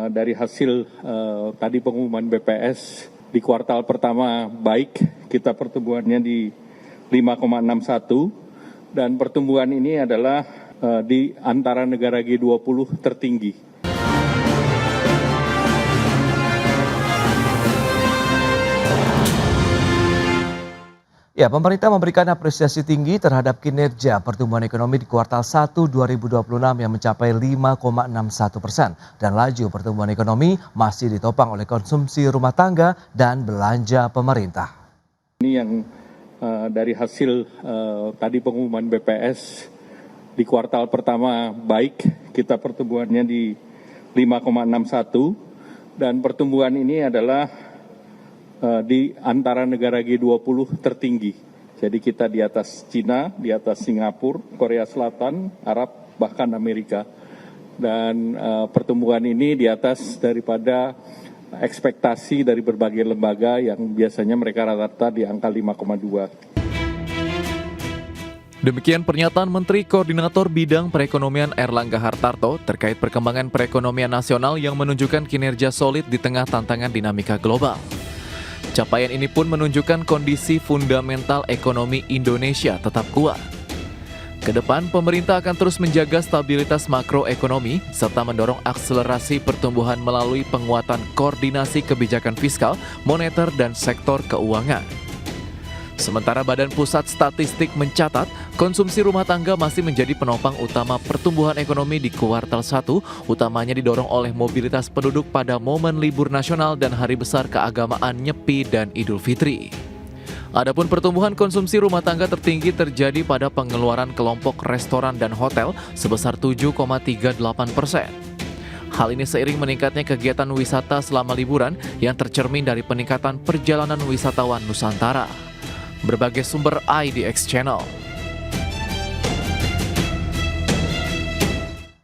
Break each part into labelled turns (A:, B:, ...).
A: dari hasil tadi pengumuman BPS di kuartal pertama baik, kita pertumbuhannya di 5,61 dan pertumbuhan ini adalah di antara negara G20 tertinggi.
B: Ya, pemerintah memberikan apresiasi tinggi terhadap kinerja pertumbuhan ekonomi di kuartal 1 2026 yang mencapai 5,61% dan laju pertumbuhan ekonomi masih ditopang oleh konsumsi rumah tangga dan belanja pemerintah.
A: Ini yang dari hasil tadi pengumuman BPS di kuartal pertama baik, kita pertumbuhannya di 5,61 dan pertumbuhan ini adalah di antara negara G20 tertinggi. Jadi kita di atas Cina, di atas Singapura, Korea Selatan, Arab, bahkan Amerika. Dan pertumbuhan ini di atas daripada ekspektasi dari berbagai lembaga yang biasanya mereka rata-rata di angka 5,2.
C: Demikian pernyataan Menteri Koordinator Bidang Perekonomian Erlangga Hartarto terkait perkembangan perekonomian nasional yang menunjukkan kinerja solid di tengah tantangan dinamika global. Capaian ini pun menunjukkan kondisi fundamental ekonomi Indonesia tetap kuat. Kedepan, pemerintah akan terus menjaga stabilitas makroekonomi serta mendorong akselerasi pertumbuhan melalui penguatan koordinasi kebijakan fiskal, moneter, dan sektor keuangan. Sementara Badan Pusat Statistik mencatat, konsumsi rumah tangga masih menjadi penopang utama pertumbuhan ekonomi di kuartal 1, utamanya didorong oleh mobilitas penduduk pada momen libur nasional dan hari besar keagamaan Nyepi dan Idul Fitri. Adapun pertumbuhan konsumsi rumah tangga tertinggi terjadi pada pengeluaran kelompok restoran dan hotel sebesar 7,38%. Hal ini seiring meningkatnya kegiatan wisata selama liburan yang tercermin dari peningkatan perjalanan wisatawan Nusantara. Berbagai sumber IDX Channel.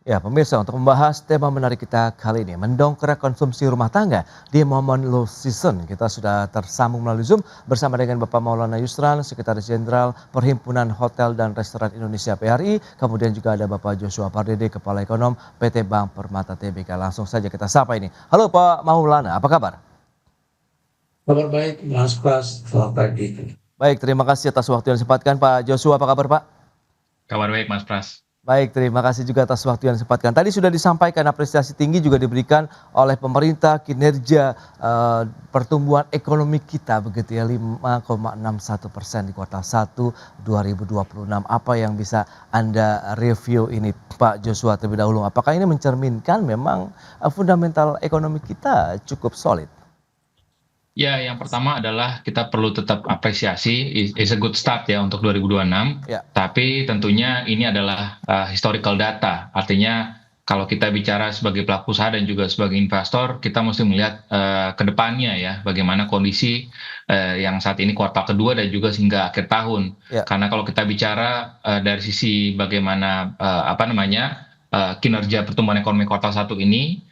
B: Ya, pemirsa, untuk membahas tema menarik kita kali ini, mendongkrak konsumsi rumah tangga di momen low season. Kita sudah tersambung melalui Zoom bersama dengan Bapak Maulana Yusran, Sekretaris Jenderal Perhimpunan Hotel dan Restoran Indonesia PRI. Kemudian juga ada Bapak Joshua Pardede, Kepala Ekonom PT Bank Permata Tbk. Langsung saja kita sapa ini. Halo Pak Maulana, apa kabar?
D: Kabar baik, Mas Pras. Selamat pagi.
B: Baik, terima kasih atas waktu yang disempatkan. Pak Joshua, apa kabar Pak?
E: Kabar baik, Mas Pras.
B: Baik, terima kasih juga atas waktu yang disempatkan. Tadi sudah disampaikan apresiasi tinggi juga diberikan oleh pemerintah kinerja pertumbuhan ekonomi kita begitu ya, 5,61% di kuartal 1 2026. Apa yang bisa Anda review ini Pak Joshua terlebih dahulu? Apakah ini mencerminkan memang fundamental ekonomi kita cukup solid?
E: Ya, yang pertama adalah kita perlu tetap apresiasi, is a good start ya untuk 2026.
B: Ya.
E: Tapi tentunya ini adalah historical data. Artinya kalau kita bicara sebagai pelaku usaha dan juga sebagai investor, kita mesti melihat ke depannya ya, bagaimana kondisi yang saat ini kuartal kedua dan juga hingga akhir tahun.
B: Ya.
E: Karena kalau kita bicara dari sisi bagaimana kinerja pertumbuhan ekonomi kuartal 1 ini,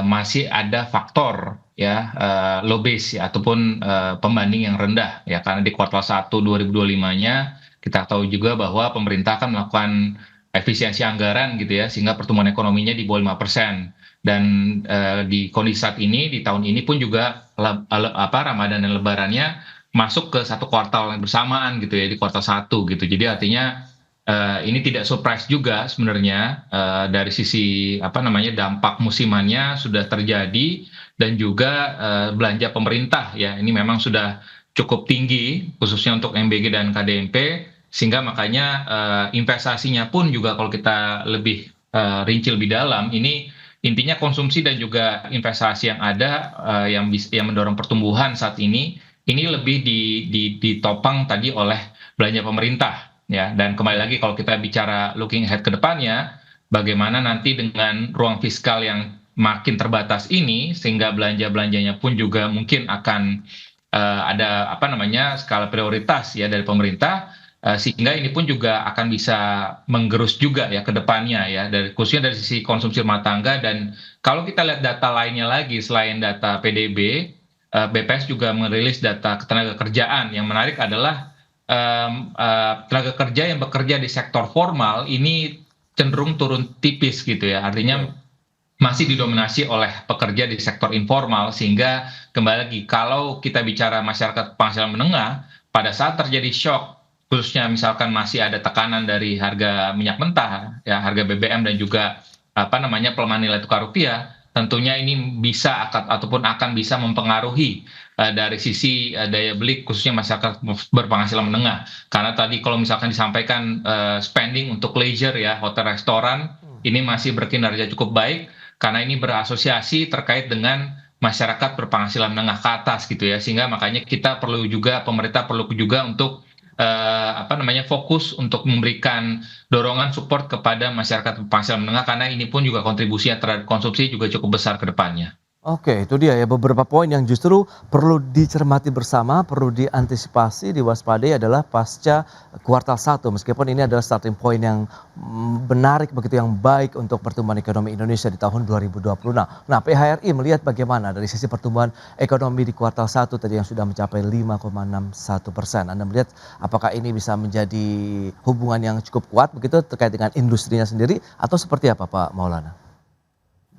E: masih ada faktor ya low base ya, ataupun pembanding yang rendah ya, karena di kuartal 1 2025-nya kita tahu juga bahwa pemerintah akan melakukan efisiensi anggaran gitu ya, sehingga pertumbuhan ekonominya di bawah 5%. Dan di kondisi saat ini di tahun ini pun juga Ramadan dan Lebarannya masuk ke satu kuartal yang bersamaan gitu ya, di kuartal 1 gitu. Jadi artinya ini tidak surprise juga sebenarnya dari sisi dampak musimannya sudah terjadi, dan juga belanja pemerintah ya ini memang sudah cukup tinggi khususnya untuk MBG dan KDMP, sehingga makanya investasinya pun juga kalau kita lebih rinci lebih dalam, ini intinya konsumsi dan juga investasi yang ada yang mendorong pertumbuhan saat ini lebih ditopang tadi oleh belanja pemerintah. Ya, dan kembali lagi kalau kita bicara looking ahead ke depannya, bagaimana nanti dengan ruang fiskal yang makin terbatas ini, sehingga belanja-belanjanya pun juga mungkin akan ada skala prioritas ya dari pemerintah, sehingga ini pun juga akan bisa menggerus juga ya ke depannya ya, khususnya dari sisi konsumsi rumah tangga. Dan kalau kita lihat data lainnya lagi selain data PDB, BPS juga merilis data ketenaga kerjaan. Yang menarik adalah tenaga kerja yang bekerja di sektor formal ini cenderung turun tipis gitu ya, artinya masih didominasi oleh pekerja di sektor informal, sehingga kembali lagi kalau kita bicara masyarakat penghasilan menengah, pada saat terjadi shock, khususnya misalkan masih ada tekanan dari harga minyak mentah, ya harga BBM dan juga pelemahan nilai tukar rupiah, tentunya ini bisa ataupun akan bisa mempengaruhi dari sisi daya beli khususnya masyarakat berpenghasilan menengah. Karena tadi kalau misalkan disampaikan spending untuk leisure ya, hotel restoran ini masih berkinerja cukup baik karena ini berasosiasi terkait dengan masyarakat berpenghasilan menengah ke atas gitu ya, sehingga makanya pemerintah perlu juga untuk fokus untuk memberikan dorongan support kepada masyarakat berpenghasilan menengah, karena ini pun juga kontribusinya terhadap konsumsi juga cukup besar ke depannya.
B: Oke, itu dia ya beberapa poin yang justru perlu dicermati bersama, perlu diantisipasi, diwaspadai adalah pasca kuartal 1. Meskipun ini adalah starting point yang menarik begitu, yang baik untuk pertumbuhan ekonomi Indonesia di tahun 2026. Nah, PHRI melihat bagaimana dari sisi pertumbuhan ekonomi di kuartal 1 tadi yang sudah mencapai 5,61%. Anda melihat apakah ini bisa menjadi hubungan yang cukup kuat begitu terkait dengan industrinya sendiri atau seperti apa Pak Maulana?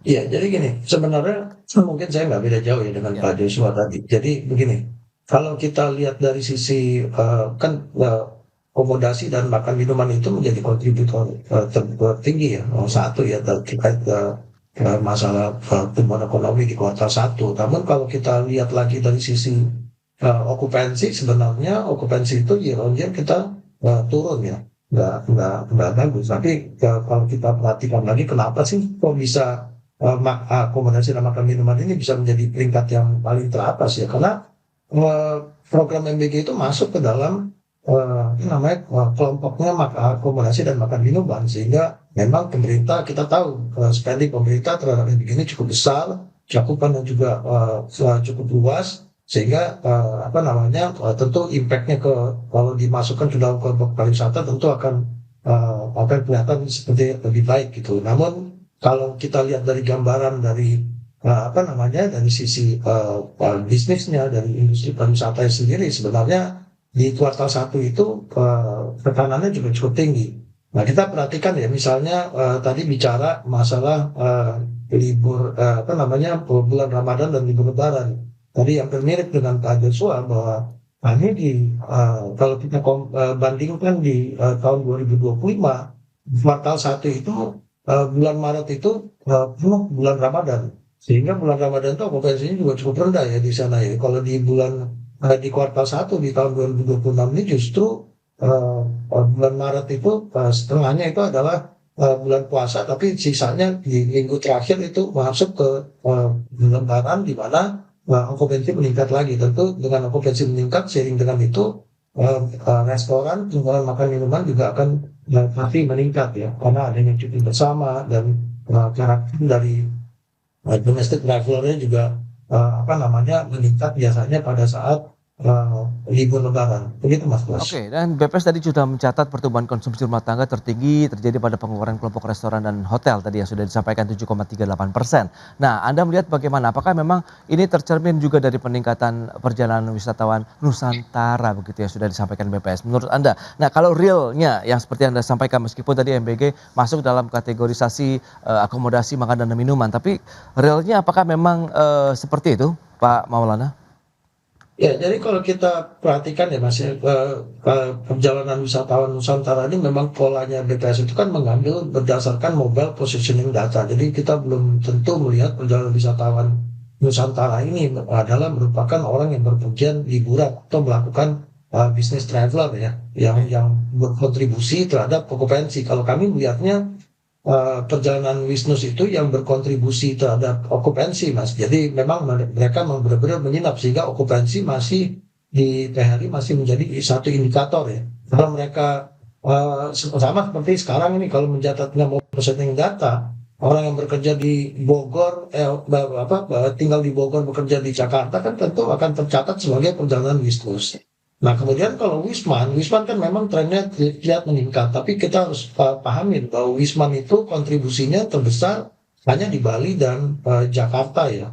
D: Iya, jadi gini, sebenarnya mungkin saya nggak beda jauh ya dengan
B: Ya.
D: Pak Joshua tadi. Jadi begini, kalau kita lihat dari sisi akomodasi dan makan minuman itu menjadi kontributor tertinggi ya, satu ya terkait masalah pertumbuhan ekonomi di kuartal 1. Namun kalau kita lihat lagi dari sisi okupansi, sebenarnya okupansi itu year on year kita turun ya, nggak bagus. Tapi kalau kita perhatikan lagi, kenapa sih kok bisa akomodasi dan makan minuman ini bisa menjadi peringkat yang paling teratas ya, karena program MBG itu masuk ke dalam kelompoknya akomodasi dan makan minuman, sehingga memang pemerintah, kita tahu spending pemerintah terhadap MBG ini cukup besar, cakupannya juga cukup luas, sehingga tentu impactnya kalau dimasukkan ke dalam kelompok pariwisata tentu akan kelihatan seperti lebih baik gitu. Namun kalau kita lihat dari gambaran dari dari sisi bisnisnya, dari industri pariwisata sendiri, sebenarnya di kuartal 1 itu tekanannya juga cukup tinggi. Nah, kita perhatikan ya, misalnya tadi bicara masalah libur bulan Ramadan dan libur Lebaran. Tadi hampir mirip dengan Pak Joshua bahwa ini kalau kita bandingkan di tahun 2025, kuartal 1 itu bulan Maret itu penuh bulan Ramadan, sehingga bulan Ramadan itu okupansinya juga cukup rendah ya di sana ya. Kalau di kuartal 1 di tahun 2026 ini justru bulan Maret itu setengahnya itu adalah bulan puasa, tapi sisanya di minggu terakhir itu masuk ke Lebaran, di mana okupansi meningkat lagi. Tentu dengan okupansi meningkat, seiring dengan itu restoran, jualan makan minuman juga akan pasti meningkat ya, karena adanya cuti bersama dan karakter dari domestic traveler-nya juga meningkat biasanya pada saat libur Lebaran. Begitu Mas Bas.
B: Oke, dan BPS tadi sudah mencatat pertumbuhan konsumsi rumah tangga tertinggi terjadi pada pengeluaran kelompok restoran dan hotel tadi yang sudah disampaikan 7,38%. Nah, Anda melihat bagaimana? Apakah memang ini tercermin juga dari peningkatan perjalanan wisatawan Nusantara begitu yang sudah disampaikan BPS? Menurut Anda? Nah, kalau realnya yang seperti Anda sampaikan, meskipun tadi MBG masuk dalam kategorisasi akomodasi makanan dan minuman, tapi realnya apakah memang seperti itu, Pak Maulana?
D: Ya, jadi kalau kita perhatikan ya Mas, perjalanan wisatawan Nusantara ini memang polanya BPS itu kan mengambil berdasarkan mobile positioning data. Jadi kita belum tentu melihat perjalanan wisatawan Nusantara ini adalah merupakan orang yang berpergian liburan atau melakukan bisnis traveler ya, yang berkontribusi terhadap okupansi. Kalau kami melihatnya perjalanan bisnis itu yang berkontribusi terhadap okupansi Mas. Jadi memang mereka benar-benar menginap, sehingga okupansi masih di PHRI masih menjadi satu indikator ya. Karena mereka sama seperti sekarang ini, kalau mencatatnya mau setting data, orang yang bekerja di Bogor, tinggal di Bogor bekerja di Jakarta kan tentu akan tercatat sebagai perjalanan bisnis. Nah, kemudian kalau Wisman kan memang trennya terlihat meningkat, tapi kita harus pahamin bahwa Wisman itu kontribusinya terbesar hanya di Bali dan Jakarta ya,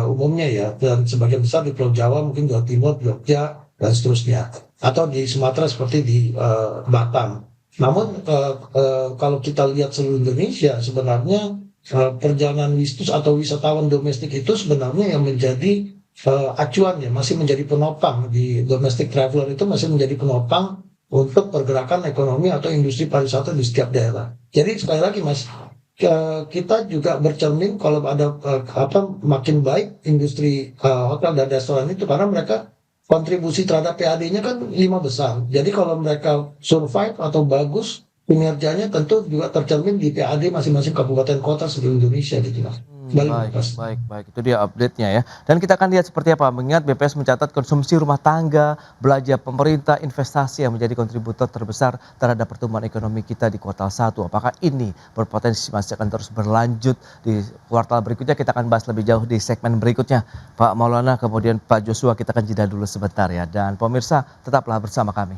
D: umumnya ya, dan sebagian besar di Pulau Jawa, mungkin Jawa Timur, Jogja, dan seterusnya, atau di Sumatera seperti di Batam. Namun kalau kita lihat seluruh Indonesia, sebenarnya perjalanan bisnis atau wisatawan domestik itu sebenarnya yang menjadi acuan ya, masih menjadi penopang di domestic traveler itu masih menjadi penopang untuk pergerakan ekonomi atau industri pariwisata di setiap daerah. Jadi sekali lagi Mas, kita juga bercermin kalau ada makin baik industri hotel dan restoran itu karena mereka kontribusi terhadap PAD-nya kan 5 besar. Jadi kalau mereka survive atau bagus kinerjanya tentu juga tercermin di PAD masing-masing kabupaten kota seluruh Indonesia gitu Mas. Balik, Mas.
B: Baik. Itu dia update-nya ya. Dan kita akan lihat seperti apa. Mengingat BPS mencatat konsumsi rumah tangga, belanja pemerintah, investasi yang menjadi kontributor terbesar terhadap pertumbuhan ekonomi kita di kuartal 1. Apakah ini berpotensi masih akan terus berlanjut di kuartal berikutnya? Kita akan bahas lebih jauh di segmen berikutnya. Pak Maulana, kemudian Pak Joshua, kita akan jeda dulu sebentar ya. Dan pemirsa, tetaplah bersama kami.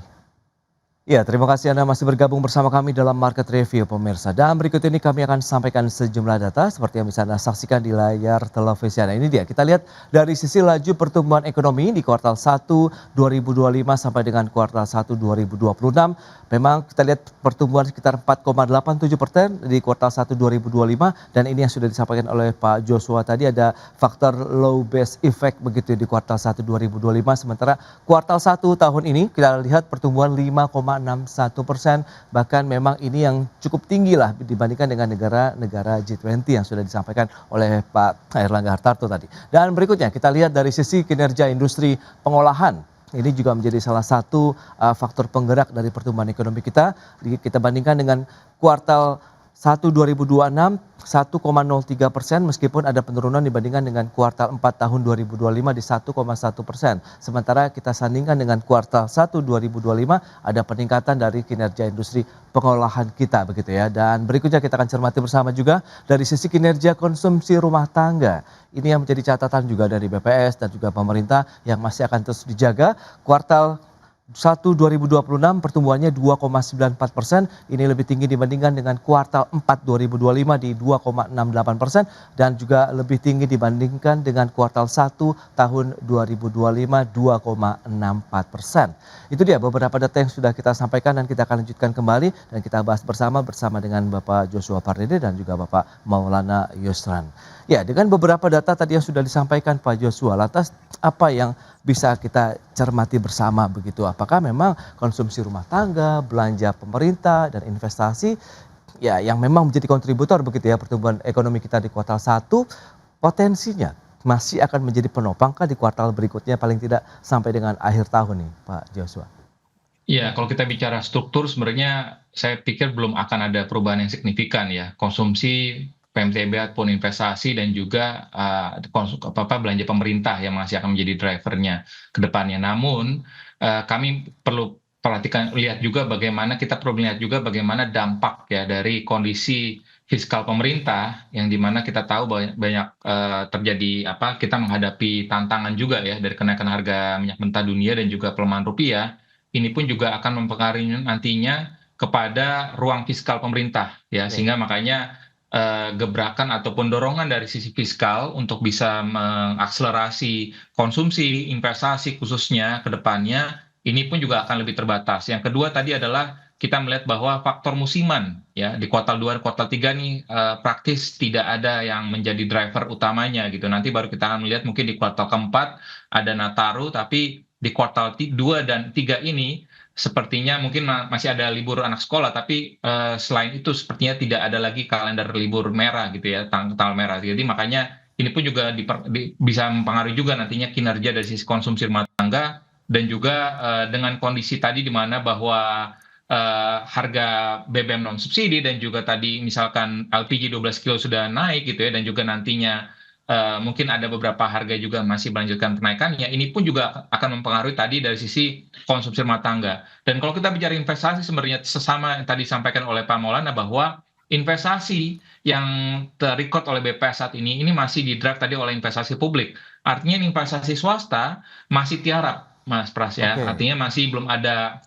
B: Ya, terima kasih Anda masih bergabung bersama kami dalam Market Review pemirsa. Dan berikut ini kami akan sampaikan sejumlah data seperti yang bisa Anda saksikan di layar televisi Anda. Ini dia, kita lihat dari sisi laju pertumbuhan ekonomi di kuartal 1 2025 sampai dengan kuartal 1 2026. Memang kita lihat pertumbuhan sekitar 4,87% di kuartal 1 2025 dan ini yang sudah disampaikan oleh Pak Joshua tadi ada faktor low base effect begitu di kuartal 1 2025 sementara kuartal 1 tahun ini kita lihat pertumbuhan 5,61%, bahkan memang ini yang cukup tinggi lah dibandingkan dengan negara-negara G20 yang sudah disampaikan oleh Pak Airlangga Hartarto tadi. Dan berikutnya kita lihat dari sisi kinerja industri pengolahan. Ini juga menjadi salah satu faktor penggerak dari pertumbuhan ekonomi kita. Kita bandingkan dengan kuartal 1 2026 1,03% meskipun ada penurunan dibandingkan dengan kuartal 4 tahun 2025 di 1,1%. Sementara kita sandingkan dengan kuartal 1 2025 ada peningkatan dari kinerja industri pengolahan kita begitu ya. Dan berikutnya kita akan cermati bersama juga dari sisi kinerja konsumsi rumah tangga. Ini yang menjadi catatan juga dari BPS dan juga pemerintah yang masih akan terus dijaga. Kuartal 1 2026 pertumbuhannya 2,94%, ini lebih tinggi dibandingkan dengan kuartal 4 2025 di 2,68% dan juga lebih tinggi dibandingkan dengan kuartal 1 tahun 2025 2,64%. Itu dia beberapa data yang sudah kita sampaikan dan kita akan lanjutkan kembali dan kita bahas bersama dengan Bapak Joshua Pardede dan juga Bapak Maulana Yusran. Ya, dengan beberapa data tadi yang sudah disampaikan Pak Joshua, lantas apa yang bisa kita cermati bersama begitu? Apakah memang konsumsi rumah tangga, belanja pemerintah dan investasi ya yang memang menjadi kontributor begitu ya pertumbuhan ekonomi kita di kuartal 1 potensinya masih akan menjadi penopangkah di kuartal berikutnya paling tidak sampai dengan akhir tahun nih Pak Joshua?
E: Ya, kalau kita bicara struktur sebenarnya saya pikir belum akan ada perubahan yang signifikan ya. Konsumsi PMTB ataupun investasi dan juga belanja pemerintah yang masih akan menjadi drivernya ke depannya. Namun kami perlu lihat juga bagaimana bagaimana dampak ya dari kondisi fiskal pemerintah yang dimana kita tahu banyak terjadi kita menghadapi tantangan juga ya dari kenaikan harga minyak mentah dunia dan juga pelemahan rupiah. Ini pun juga akan mempengaruhi nantinya kepada ruang fiskal pemerintah ya, sehingga makanya gebrakan ataupun dorongan dari sisi fiskal untuk bisa mengakselerasi konsumsi investasi khususnya ke depannya ini pun juga akan lebih terbatas. Yang kedua tadi adalah kita melihat bahwa faktor musiman ya di kuartal 2 dan kuartal 3 nih praktis tidak ada yang menjadi driver utamanya gitu. Nanti baru kita akan melihat mungkin di kuartal keempat ada Nataru, tapi di kuartal 2 dan 3 ini sepertinya mungkin masih ada libur anak sekolah, tapi selain itu sepertinya tidak ada lagi kalender libur merah gitu ya, tanggal merah. Jadi makanya ini pun juga bisa mempengaruhi juga nantinya kinerja dari sisi konsumsi rumah tangga dan juga dengan kondisi tadi di mana bahwa harga BBM non subsidi dan juga tadi misalkan LPG 12 kilo sudah naik gitu ya dan juga nantinya mungkin ada beberapa harga juga masih melanjutkan kenaikannya, ini pun juga akan mempengaruhi tadi dari sisi konsumsi rumah tangga. Dan kalau kita bicara investasi sebenarnya sesama yang tadi disampaikan oleh Pak Maulana bahwa investasi yang terrecord oleh BPS saat ini masih di-drive tadi oleh investasi publik. Artinya investasi swasta masih tiarap, Mas Pras ya. Artinya masih belum ada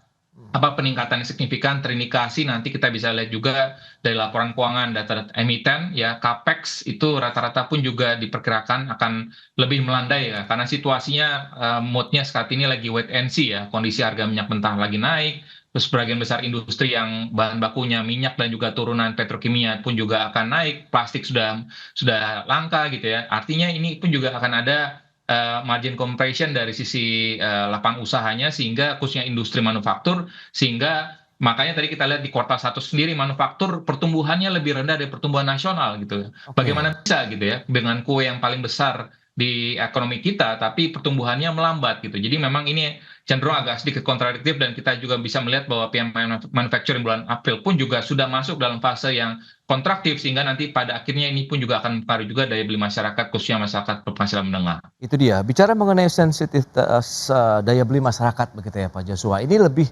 E: peningkatan yang signifikan terindikasi nanti kita bisa lihat juga dari laporan keuangan data emiten ya capex itu rata-rata pun juga diperkirakan akan lebih melandai ya karena situasinya moodnya saat ini lagi wait and see ya kondisi harga minyak mentah lagi naik terus sebagian besar industri yang bahan bakunya minyak dan juga turunan petrokimia pun juga akan naik plastik sudah langka gitu ya artinya ini pun juga akan ada margin compression dari sisi lapangan usahanya sehingga khususnya industri manufaktur sehingga makanya tadi kita lihat di kuartal 1 sendiri manufaktur pertumbuhannya lebih rendah dari pertumbuhan nasional gitu.
B: Oke.
E: Bagaimana bisa gitu ya dengan kue yang paling besar di ekonomi kita tapi pertumbuhannya melambat gitu. Jadi memang ini cenderung agak sedikit kontradiktif dan kita juga bisa melihat bahwa PMI manufacturing bulan April pun juga sudah masuk dalam fase yang kontraktif sehingga nanti pada akhirnya ini pun juga akan mempengaruhi juga daya beli masyarakat khususnya masyarakat berpenghasilan menengah.
B: Itu dia. Bicara mengenai sensitivitas daya beli masyarakat begitu ya Pak Joshua. Ini lebih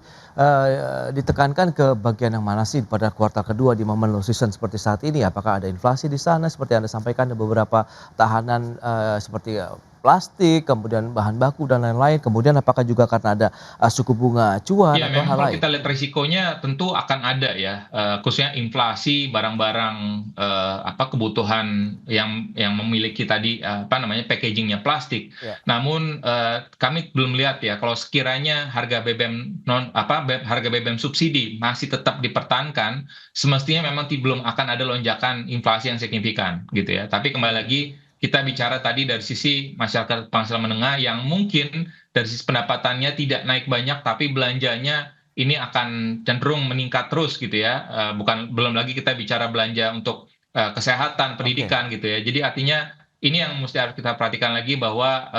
B: ditekankan ke bagian yang mana sih pada kuartal kedua di momen low season seperti saat ini? Apakah ada inflasi di sana seperti Anda sampaikan ada beberapa tahanan seperti plastik, kemudian bahan baku dan lain-lain. Kemudian apakah juga karena ada suku bunga acuan
E: Ya,
B: atau
E: memang
B: hal
E: kalau
B: lain?
E: kita lihat risikonya tentu akan ada ya, khususnya inflasi barang-barang kebutuhan yang memiliki tadi apa namanya packagingnya plastik.
B: Ya.
E: Namun kami belum lihat ya kalau sekiranya harga BBM harga BBM subsidi masih tetap dipertahankan, semestinya memang belum akan ada lonjakan inflasi yang signifikan gitu ya. Tapi kembali lagi kita bicara tadi dari sisi masyarakat penghasilan menengah yang mungkin dari sisi pendapatannya tidak naik banyak tapi belanjanya ini akan cenderung meningkat terus gitu ya. Belum lagi kita bicara belanja untuk kesehatan,
B: Oke.
E: pendidikan gitu ya. Jadi artinya ini yang mesti harus kita perhatikan lagi bahwa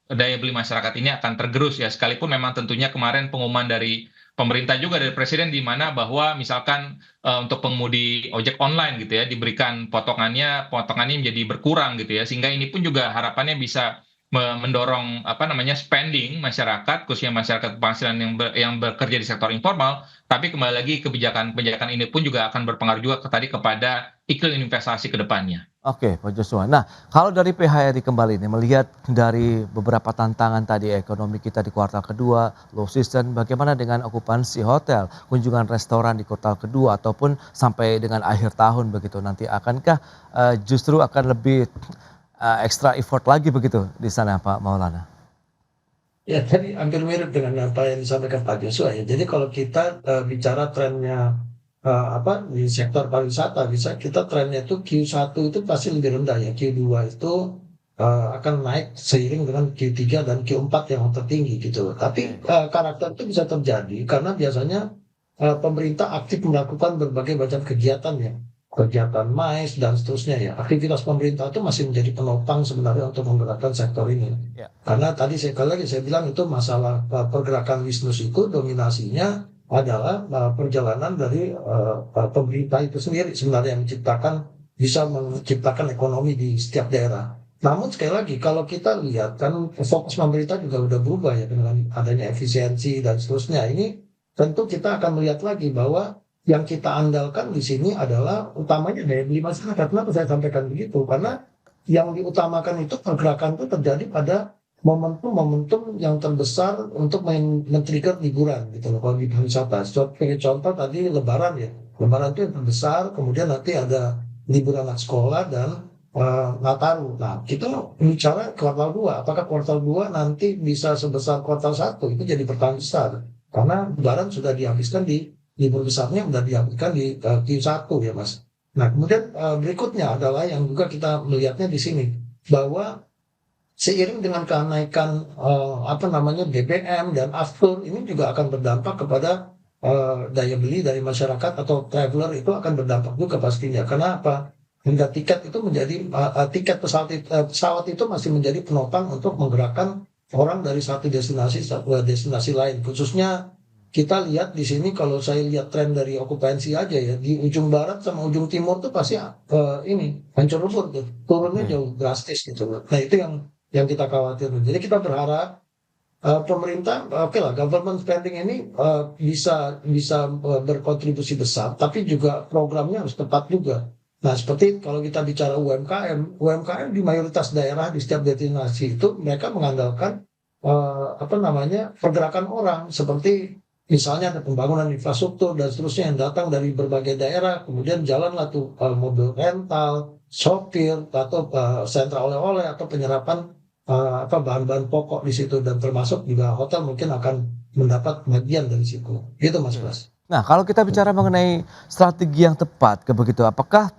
E: daya beli masyarakat ini akan tergerus ya sekalipun memang tentunya kemarin pengumuman dari pemerintah juga dari presiden di mana bahwa misalkan untuk pengemudi ojek online gitu ya diberikan potongannya menjadi berkurang gitu ya sehingga ini pun juga harapannya bisa mendorong apa namanya spending masyarakat khususnya masyarakat penghasilan yang bekerja di sektor informal tapi kembali lagi kebijakan ini pun juga akan berpengaruh juga kepada iklim investasi ke depannya.
B: Oke, Pak Joshua. Nah, kalau dari PHRI kembali nih, melihat dari beberapa tantangan tadi ekonomi kita di kuartal kedua, low season, bagaimana dengan okupansi hotel, kunjungan restoran di kuartal kedua, ataupun sampai dengan akhir tahun begitu nanti, akankah justru akan lebih extra effort lagi begitu di sana, Pak Maulana?
D: Ya, tadi hampir mirip dengan apa yang disampaikan Pak Joshua ya. Jadi kalau kita bicara trennya di sektor pariwisata, bisa kita trennya itu Q1 itu pasti lebih rendah ya. Q2 itu akan naik seiring dengan Q3 dan Q4 yang tertinggi gitu. Tapi karakter itu bisa terjadi karena biasanya pemerintah aktif melakukan berbagai macam kegiatan ya. Kegiatan MAIS dan seterusnya ya. Aktivitas pemerintah itu masih menjadi penopang sebenarnya untuk menggerakkan sektor ini.
B: Ya.
D: Karena tadi sekali lagi saya bilang itu masalah pergerakan bisnis itu dominasinya adalah perjalanan dari pemerintah itu sendiri sebenarnya yang bisa menciptakan ekonomi di setiap daerah. Namun sekali lagi kalau kita lihat kan fokus pemerintah juga udah berubah ya dengan adanya efisiensi dan seterusnya. Ini tentu kita akan melihat lagi bahwa yang kita andalkan di sini adalah utamanya daya beli masyarakat. Kenapa saya sampaikan begitu? Karena yang diutamakan itu pergerakan itu terjadi pada momentum-momentum yang terbesar untuk men-trigger liburan gitu loh kalau di pariwisata. Sebagai contoh tadi Lebaran ya. Lebaran itu yang terbesar, kemudian nanti ada liburan anak sekolah dan Nataru. Nah, kita bicara kuartal 2. Apakah kuartal 2 nanti bisa sebesar kuartal 1? Itu jadi pertanyaan besar. Karena Lebaran sudah dihabiskan libur besarnya sudah dihabiskan di Q1 ya Mas. Nah, kemudian berikutnya adalah yang juga kita melihatnya di sini bahwa seiring dengan kenaikan BBM dan aftur ini juga akan berdampak kepada daya beli dari masyarakat atau traveler itu akan berdampak juga pastinya. Karena apa? Hingga tiket itu menjadi tiket pesawat itu masih menjadi penopang untuk menggerakkan orang dari satu destinasi ke destinasi lain. Khususnya kita lihat di sini kalau saya lihat tren dari okupansi aja ya di ujung barat sama ujung timur tuh pasti ini hancur lebur tuh turunnya jauh drastis gitu. Nah itu yang kita khawatirkan. Jadi kita berharap pemerintah oke lah government spending ini bisa berkontribusi besar, tapi juga programnya harus tepat juga. Nah seperti kalau kita bicara UMKM di mayoritas daerah di setiap destinasi itu mereka mengandalkan pergerakan orang seperti misalnya ada pembangunan infrastruktur dan seterusnya yang datang dari berbagai daerah, kemudian jalanlah tuh mobil rental, sopir, atau sentra oleh-oleh atau penyerapan bahan-bahan pokok di situ, dan termasuk juga hotel mungkin akan mendapat bagian dari situ. Gitu Mas Bas.
B: Nah, kalau kita bicara mengenai strategi yang tepat, begitu, apakah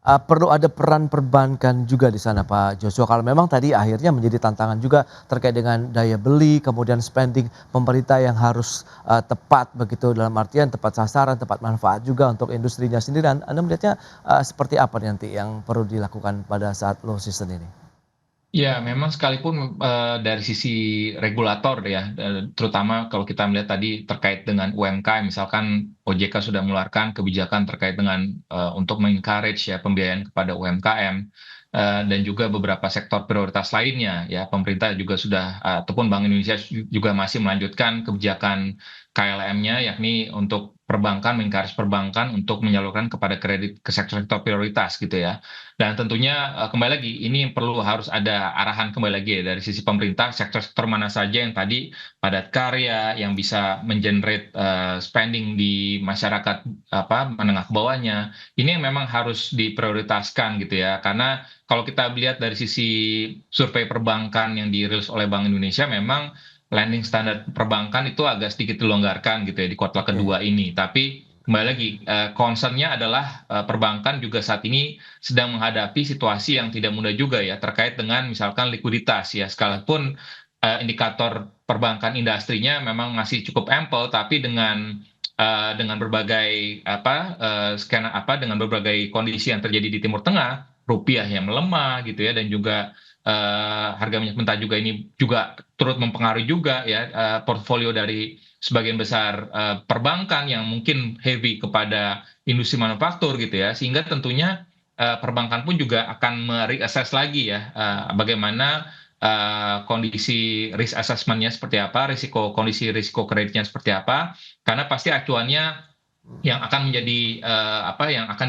B: perlu ada peran perbankan juga di sana Pak Joshua? Kalau memang tadi akhirnya menjadi tantangan juga terkait dengan daya beli, kemudian spending pemerintah yang harus tepat begitu, dalam artian tepat sasaran, tepat manfaat juga untuk industrinya sendiri. Anda melihatnya seperti apa nanti yang perlu dilakukan pada saat low season ini?
E: Ya, memang sekalipun dari sisi regulator ya, terutama kalau kita melihat tadi terkait dengan UMKM, misalkan OJK sudah mengeluarkan kebijakan terkait dengan untuk mengencourage ya pembiayaan kepada UMKM, dan juga beberapa sektor prioritas lainnya ya, pemerintah juga sudah ataupun Bank Indonesia juga masih melanjutkan kebijakan KLM-nya, yakni untuk perbankan, mengencourage perbankan untuk menyalurkan kepada kredit ke sektor-sektor prioritas gitu ya. Dan tentunya kembali lagi ini perlu harus ada arahan kembali lagi ya dari sisi pemerintah, sektor-sektor mana saja yang tadi padat karya yang bisa mengenerate spending di masyarakat menengah ke bawahnya. Ini yang memang harus diprioritaskan gitu ya. Karena kalau kita lihat dari sisi survei perbankan yang dirilis oleh Bank Indonesia, memang lending standar perbankan itu agak sedikit dilonggarkan gitu ya di kuartal kedua ini. Tapi kembali lagi concernnya adalah perbankan juga saat ini sedang menghadapi situasi yang tidak mudah juga ya terkait dengan misalkan likuiditas ya, sekalipun indikator perbankan industrinya memang masih cukup ample, tapi dengan berbagai dengan berbagai kondisi yang terjadi di Timur Tengah, rupiah yang melemah gitu ya, dan juga harga minyak mentah juga ini juga turut mempengaruhi juga ya portfolio dari sebagian besar perbankan yang mungkin heavy kepada industri manufaktur gitu ya, sehingga tentunya perbankan pun juga akan mereassess lagi ya bagaimana kondisi risk assessment-nya seperti apa, kondisi risiko kreditnya seperti apa, karena pasti acuannya yang akan menjadi yang akan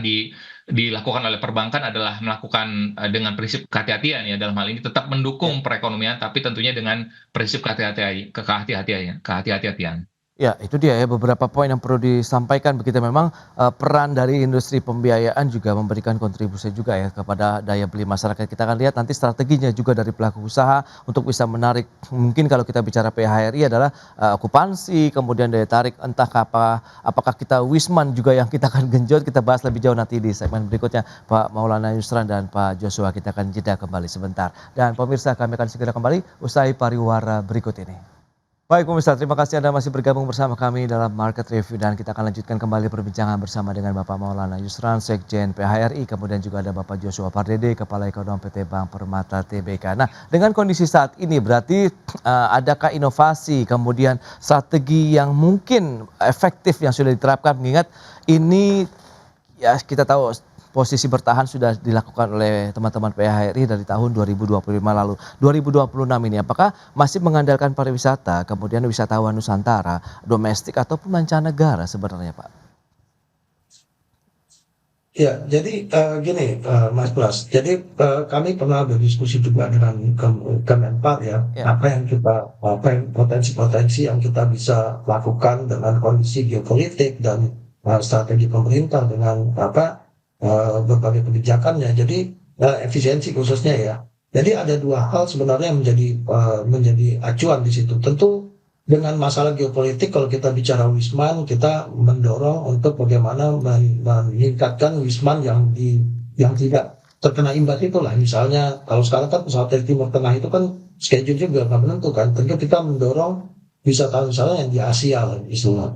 E: dilakukan oleh perbankan adalah melakukan dengan prinsip kehati-hatian ya, dalam hal ini tetap mendukung perekonomian tapi tentunya dengan prinsip kehati-hatian.
B: Ya, itu dia ya beberapa poin yang perlu disampaikan begitu. Memang peran dari industri pembiayaan juga memberikan kontribusi juga ya kepada daya beli masyarakat. Kita akan lihat nanti strateginya juga dari pelaku usaha untuk bisa menarik. Mungkin kalau kita bicara PHRI adalah okupansi, kemudian daya tarik, entah apakah kita Wisman juga yang kita akan genjot. Kita bahas lebih jauh nanti di segmen berikutnya. Pak Maulana Yusran dan Pak Joshua, kita akan jeda kembali sebentar. Dan pemirsa, kami akan segera kembali usai pariwara berikut ini. Baik pemirsa, terima kasih Anda masih bergabung bersama kami dalam Market Review, dan kita akan lanjutkan kembali perbincangan bersama dengan Bapak Maulana Yusran, Sekjen PHRI, kemudian juga ada Bapak Joshua Pardede, Kepala Ekonom PT Bank Permata Tbk. Nah, dengan kondisi saat ini berarti adakah inovasi kemudian strategi yang mungkin efektif yang sudah diterapkan, mengingat ini ya kita tahu posisi bertahan sudah dilakukan oleh teman-teman PHRI dari tahun 2025 lalu. 2026 ini apakah masih mengandalkan pariwisata, kemudian wisatawan Nusantara, domestik ataupun mancanegara sebenarnya Pak?
D: Ya, jadi gini Mas Pras, jadi kami pernah berdiskusi juga dengan Kemenpar ya, apa yang potensi-potensi yang kita bisa lakukan dengan kondisi geopolitik dan strategi pemerintah dengan berbagai kebijakannya. Jadi efisiensi khususnya ya. Jadi ada dua hal sebenarnya yang menjadi acuan di situ. Tentu dengan masalah geopolitik, kalau kita bicara Wisman, kita mendorong untuk bagaimana meningkatkan Wisman yang tidak terkena imbas itulah. Misalnya kalau sekarang kan pesawat dari Timur Tengah itu kan schedule juga nggak menentu kan. Tentu kita mendorong wisatawan yang di Asia lah,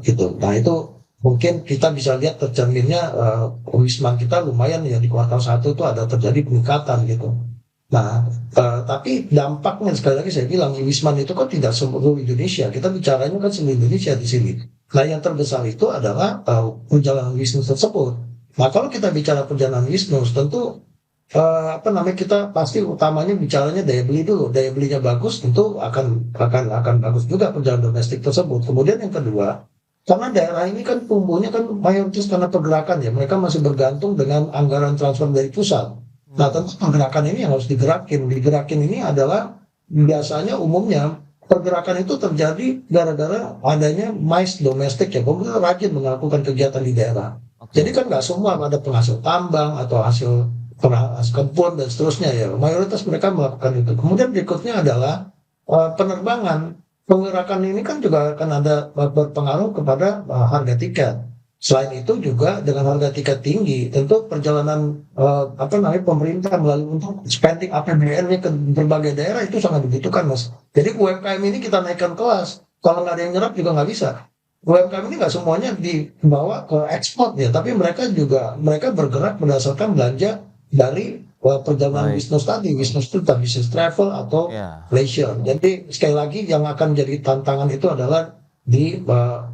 D: gitu. Nah itu mungkin kita bisa lihat tercerminnya Wisman kita lumayan ya, di kuartal 1 itu ada terjadi peningkatan gitu. Nah, tapi dampaknya sekali lagi saya bilang Wisman itu kan tidak seluruh Indonesia. Kita bicaranya kan seluruh Indonesia di sini. Nah, yang terbesar itu adalah perjalanan bisnis tersebut. Nah, kalau kita bicara perjalanan bisnis, tentu kita pasti utamanya bicaranya daya beli dulu. Daya belinya bagus, tentu akan bagus juga perjalanan domestik tersebut. Kemudian yang kedua, karena daerah ini kan tumbuhnya kan mayoritas karena pergerakan ya, mereka masih bergantung dengan anggaran transfer dari pusat. Nah tentu pergerakan ini yang harus digerakin ini adalah biasanya umumnya pergerakan itu terjadi gara-gara adanya mais domestik ya, pemerintah rajin melakukan kegiatan di daerah. Jadi
B: Oke,
D: kan nggak semua ada penghasil tambang atau hasil kebun dan seterusnya ya. Mayoritas mereka melakukan itu. Kemudian berikutnya adalah penerbangan. Penggerakan ini kan juga akan ada berpengaruh kepada harga tiket. Selain itu juga dengan harga tiket tinggi, tentu perjalanan pemerintah melalui untuk spending APBN-nya ke berbagai daerah itu sangat dibutuhkan, Mas. Jadi UMKM ini kita naikkan kelas. Kalau nggak ada yang nyerap juga nggak bisa. UMKM ini nggak semuanya dibawa ke ekspor ya, tapi mereka bergerak berdasarkan belanja dari perjalanan
B: baik.
D: bisnis tadi, bisnis itu entah bisnis travel atau
B: Ya.
D: leisure. Jadi sekali lagi yang akan jadi tantangan itu adalah di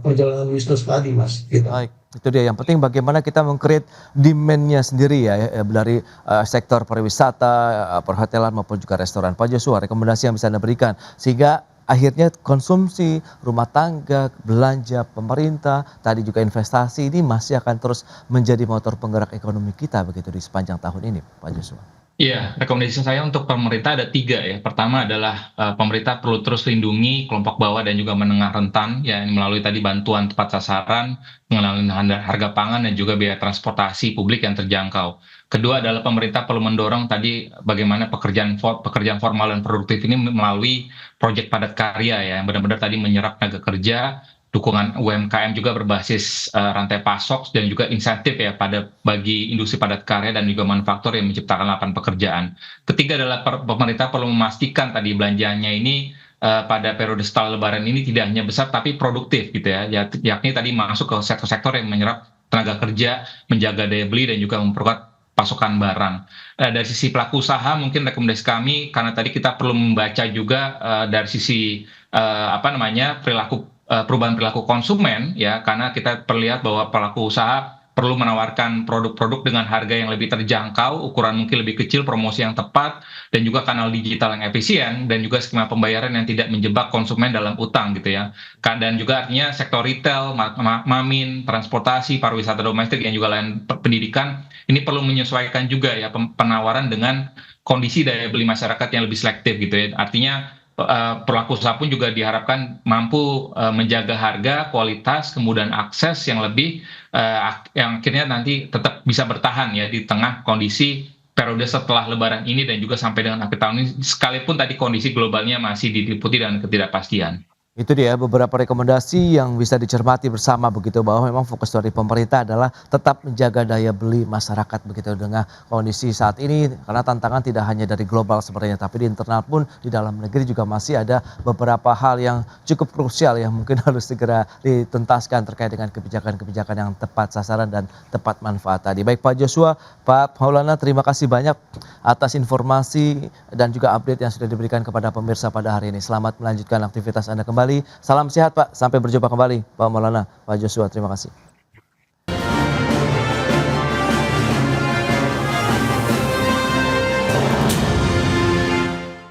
D: perjalanan bisnis tadi, Mas. Gitu.
B: Baik, itu dia. Yang penting bagaimana kita meng-create demand-nya sendiri ya dari sektor pariwisata, perhotelan maupun juga restoran. Pak Joshua, rekomendasi yang bisa Anda berikan sehingga akhirnya konsumsi rumah tangga, belanja pemerintah, tadi juga investasi ini masih akan terus menjadi motor penggerak ekonomi kita begitu di sepanjang tahun ini, Pak Joshua.
E: Iya, rekomendasi saya untuk pemerintah ada 3 ya. Pertama adalah pemerintah perlu terus lindungi kelompok bawah dan juga menengah rentan ya melalui tadi bantuan tepat sasaran, mengenai harga pangan dan juga biaya transportasi publik yang terjangkau. Kedua adalah pemerintah perlu mendorong tadi bagaimana pekerjaan formal dan produktif ini melalui proyek padat karya ya yang benar-benar tadi menyerap tenaga kerja, dukungan UMKM juga berbasis rantai pasok dan juga insentif ya bagi industri padat karya dan juga manufaktur yang menciptakan lapangan pekerjaan. Ketiga adalah pemerintah perlu memastikan tadi belanjanya ini pada periode setelah Lebaran ini tidak hanya besar tapi produktif gitu ya, yakni tadi masuk ke sektor-sektor yang menyerap tenaga kerja, menjaga daya beli dan juga memperkuat pasokan barang. Dari sisi pelaku usaha mungkin rekomendasi kami karena tadi kita perlu membaca juga dari sisi perubahan perilaku konsumen ya karena kita perlihat bahwa pelaku usaha perlu menawarkan produk-produk dengan harga yang lebih terjangkau, ukuran mungkin lebih kecil, promosi yang tepat, dan juga kanal digital yang efisien, dan juga skema pembayaran yang tidak menjebak konsumen dalam utang gitu ya. Dan juga artinya sektor retail, mamin, transportasi, pariwisata domestik, yang juga lain pendidikan, ini perlu menyesuaikan juga ya penawaran dengan kondisi daya beli masyarakat yang lebih selektif gitu ya. Artinya pelaku usaha pun juga diharapkan mampu menjaga harga, kualitas, kemudian akses yang lebih yang akhirnya nanti tetap bisa bertahan ya di tengah kondisi periode setelah Lebaran ini dan juga sampai dengan akhir tahun ini sekalipun tadi kondisi globalnya masih diliputi dengan ketidakpastian.
B: Itu dia beberapa rekomendasi yang bisa dicermati bersama begitu bahwa memang fokus dari pemerintah adalah tetap menjaga daya beli masyarakat begitu dengan kondisi saat ini karena tantangan tidak hanya dari global sebenarnya tapi di internal pun di dalam negeri juga masih ada beberapa hal yang cukup krusial yang mungkin harus segera dituntaskan terkait dengan kebijakan-kebijakan yang tepat sasaran dan tepat manfaat tadi. Baik Pak Joshua, Pak Maulana terima kasih banyak atas informasi dan juga update yang sudah diberikan kepada pemirsa pada hari ini. Selamat melanjutkan aktivitas Anda kembali. Salam sehat Pak, sampai berjumpa kembali Pak Maulana, Pak Joshua, terima kasih.